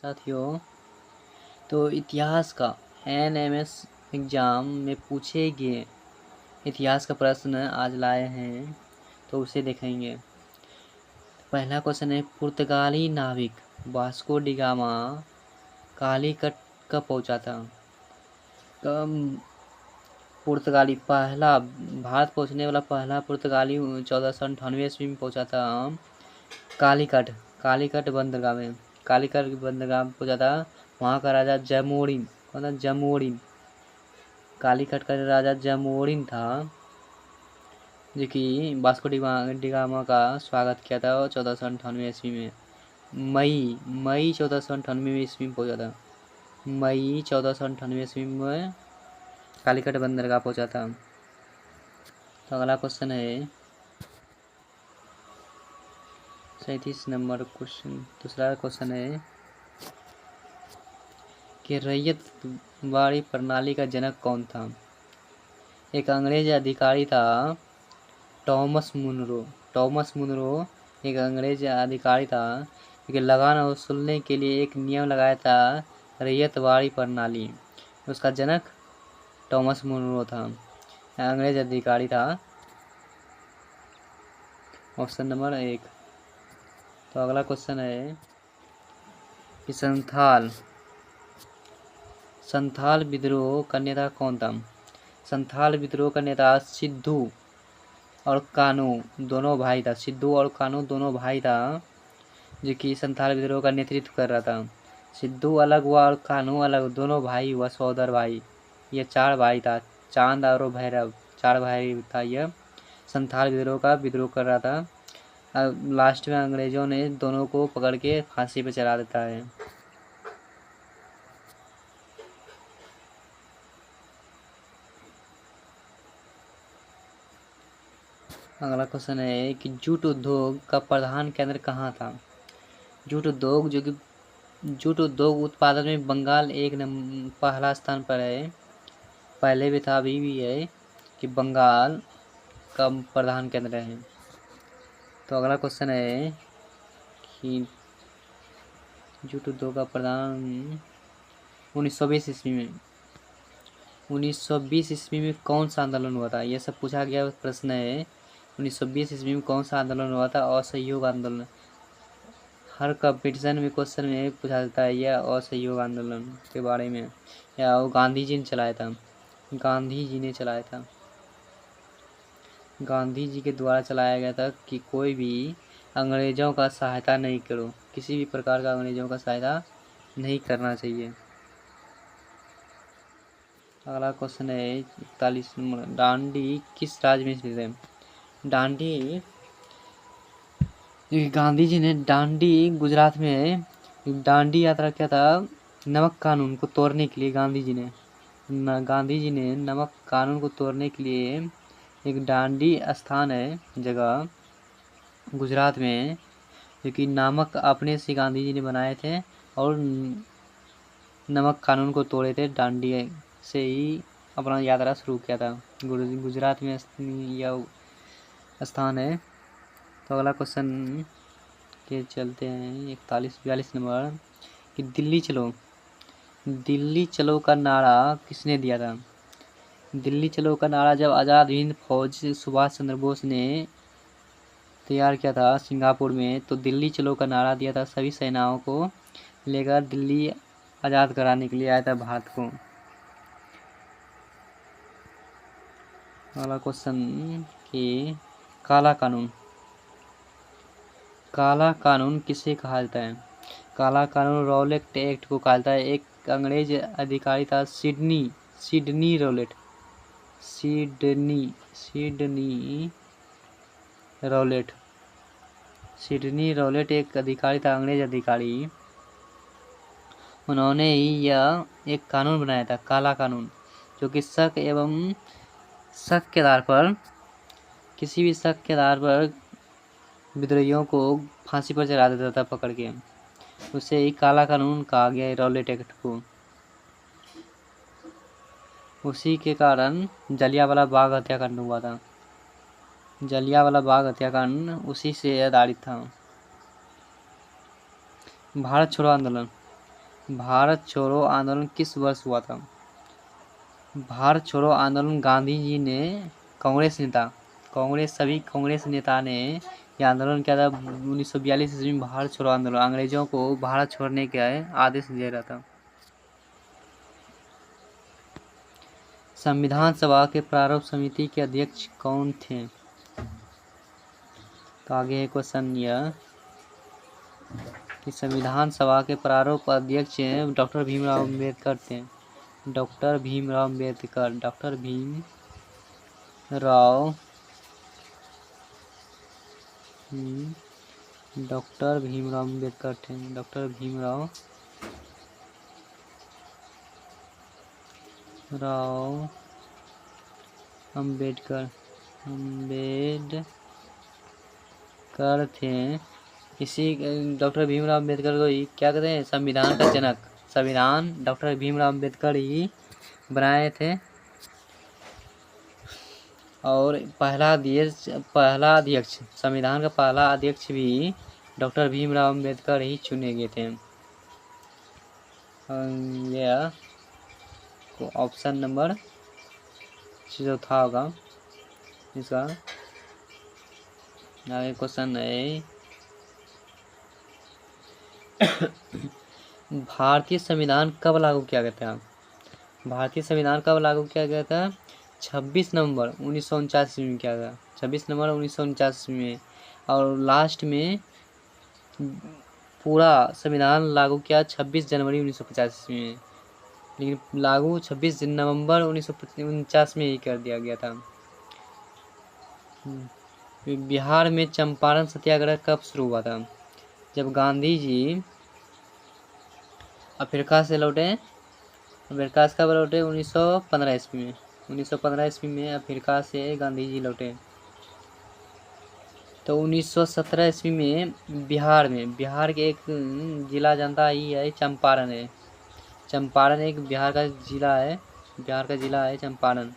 साथियों, तो इतिहास का एनएमएस एग्ज़ाम में पूछे गए इतिहास का प्रश्न आज लाए हैं, तो उसे देखेंगे। पहला क्वेश्चन है, पुर्तगाली नाविक वास्को डी गामा कालीकट कब पहुंचा था? पुर्तगाली पहला भारत पहुंचने वाला पहला पुर्तगाली 1498 ईस्वी में पहुंचा था कालीकट बंदरगाह में। कालीकट बंदरगाह में पहुंचा था। वहाँ का राजा जमोरिन, कौन था? जमोरिन। कालीकट का राजा जमोरिन था, जो कि वास्को डी गामा का स्वागत किया था 1498 ईस्वी में। मई 1498 ईस्वी में पहुंचा था। मई 1498 ईस्वी में कालीकट बंदरगाह पहुंचा था। तो अगला क्वेश्चन है 37 नंबर क्वेश्चन। दूसरा क्वेश्चन है कि रैयतवाड़ी प्रणाली का जनक कौन था? एक अंग्रेज अधिकारी था, टॉमस मुनरो एक अंग्रेज अधिकारी था, कि लगान वसूलने के लिए एक नियम लगाया था, रैयतवाड़ी प्रणाली। उसका जनक टॉमस मुनरो था, अंग्रेज अधिकारी था। Option number 1। तो अगला क्वेश्चन है कि संथाल विद्रोह का नेता कौन था? संथाल विद्रोह का नेता सिद्धू और कानू दोनों भाई था। सिद्धू और कानू दोनों भाई था, जो कि संथाल विद्रोह का नेतृत्व कर रहा था। सिद्धू अलग हुआ और कानू अलग, दोनों भाई हुआ, सहोदर भाई। ये 4 भाई था, चांद और भैरव, 4 भाई था। यह संथाल विद्रोह का विद्रोह कर रहा था। लास्ट में अंग्रेजों ने दोनों को पकड़ के फांसी पे चढ़ा देता है। अगला क्वेश्चन है कि जूट उद्योग का प्रधान केंद्र कहाँ था? जूट उद्योग उत्पादन में बंगाल पहला स्थान पर है। पहले भी था, अभी भी है, कि बंगाल का प्रधान केंद्र है। तो अगला क्वेश्चन है कि जूट उद्योग का प्रधान 1920 ईस्वी में कौन सा आंदोलन हुआ था? यह सब पूछा गया प्रश्न है। 1920 ईस्वी में कौन सा आंदोलन हुआ था? असहयोग आंदोलन। हर कंपटीशन में क्वेश्चन में पूछा जाता है यह असहयोग आंदोलन के बारे में, या वो गांधी जी ने चलाया था। गांधी जी के द्वारा चलाया गया था कि कोई भी अंग्रेजों का सहायता नहीं करो, किसी भी प्रकार का अंग्रेजों का सहायता नहीं करना चाहिए। अगला क्वेश्चन है 41 नंबर, डांडी किस राज्य में स्थित है? डांडी, गांधी जी ने डांडी गुजरात में डांडी यात्रा किया था नमक कानून को तोड़ने के लिए। गांधी जी ने नमक कानून को तोड़ने के लिए एक डांडी स्थान है, जगह गुजरात में, जो कि नमक अपने से गांधी जी ने बनाए थे और नमक कानून को तोड़े थे। डांडी से ही अपना यात्रा शुरू किया था। गुजरात में यह स्थान है। तो अगला क्वेश्चन के चलते हैं 42 नंबर कि दिल्ली चलो का नारा किसने दिया था? दिल्ली चलो का नारा जब आज़ाद हिंद फौज सुभाष चंद्र बोस ने तैयार किया था सिंगापुर में, तो दिल्ली चलो का नारा दिया था। सभी सेनाओं को लेकर दिल्ली आज़ाद कराने के लिए आया था भारत को। अगला क्वेश्चन कि काला कानून किसे कहा जाता है? काला कानून रॉलेट एक्ट को कहा जाता है। एक अंग्रेज अधिकारी था, सिडनी रॉलेट एक अधिकारी था, अंग्रेज अधिकारी। उन्होंने ही यह एक कानून बनाया था, काला कानून, जो कि किसी भी शक के आधार पर विद्रोहियों को फांसी पर चढ़ा देता था पकड़ के। उसे ही काला कानून कहा गया है, रॉलेट एक्ट को। उसी के कारण जलियांवाला बाग हत्याकांड हुआ था। जलियांवाला बाग हत्याकांड उसी से आधारित था। भारत छोड़ो आंदोलन भारत छोड़ो आंदोलन किस वर्ष हुआ था? भारत छोड़ो आंदोलन गांधी जी ने सभी कांग्रेस नेता ने यह आंदोलन किया था 1942 ईस्वी में। भारत छोड़ो आंदोलन अंग्रेजों को भारत छोड़ने का आदेश दिया रहा था। संविधान सभा के प्रारूप समिति के अध्यक्ष कौन थे? तो आगे है क्वेश्चन यह कि संविधान सभा के प्रारूप अध्यक्ष डॉक्टर भीमराव अम्बेडकर थे। डॉक्टर भीमराव अम्बेडकर डॉक्टर भीमराव अम्बेडकर थे। डॉक्टर भीमराव अम्बेडकर थे। इसी डॉक्टर भीमराव अम्बेडकर को ही क्या कहते हैं? संविधान का जनक। संविधान डॉक्टर भीमराव अम्बेडकर ही बनाए थे। और पहला अध्यक्ष संविधान का पहला अध्यक्ष भी डॉक्टर भीमराव अम्बेडकर ही चुने गए थे। यह ऑप्शन नंबर चौथा होगा इसका। आगे क्वेश्चन है भारतीय संविधान कब लागू किया गया था? भारतीय संविधान कब लागू किया गया था? 26 नवंबर 1949 में किया गया। 26 नवंबर 1949 में। और लास्ट में पूरा संविधान लागू किया 26 जनवरी 1950 में। लेकिन लागू 26 नवंबर 1949 में ही कर दिया गया था। बिहार में चंपारण सत्याग्रह कब शुरू हुआ था? जब गांधी जी अफ्रीका से लौटे। अफ्रीका से कब लौटे? 1915 ईस्वी में। 1915 ईस्वी में अफ्रीका से गांधी जी लौटे। तो 1917 ईस्वी में बिहार के एक जिला जनता ही है चंपारण है। चंपारण एक बिहार का जिला है चंपारण।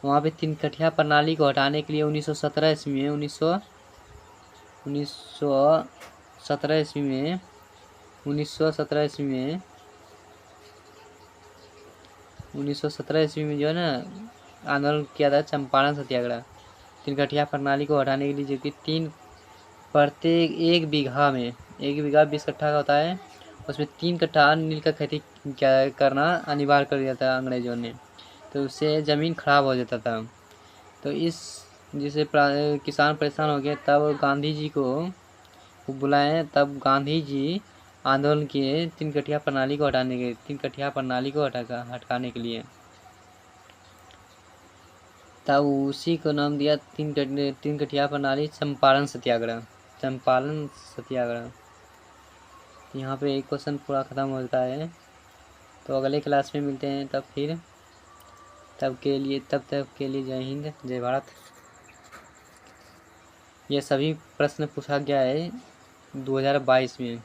वहाँ पे तीन कठिया प्रणाली को हटाने के लिए 1917 ईस्वी में 1917 ईस्वी में जो है ना आंदोलन किया था चंपारण सत्याग्रह। तीन कठिया प्रणाली को हटाने के लिए, जो कि प्रत्येक एक बीघा 20 कट्ठा का होता है, उसमें 3 कट्ठा नील का खेती करना अनिवार्य कर दिया था अंग्रेजों ने। तो उससे ज़मीन खराब हो जाता था। तो जिसे किसान परेशान हो गए, तब गांधी जी को बुलाए। तब गांधी जी आंदोलन किए 3 कठिया प्रणाली को हटाने के लिए। तब उसी को नाम दिया 3 कठिया प्रणाली चंपारण सत्याग्रह। यहाँ पे एक क्वेश्चन पूरा खत्म हो जाता है। तो अगले क्लास में मिलते हैं। तब तक के लिए जय हिंद, जय भारत। ये सभी प्रश्न पूछा गया है 2022 में।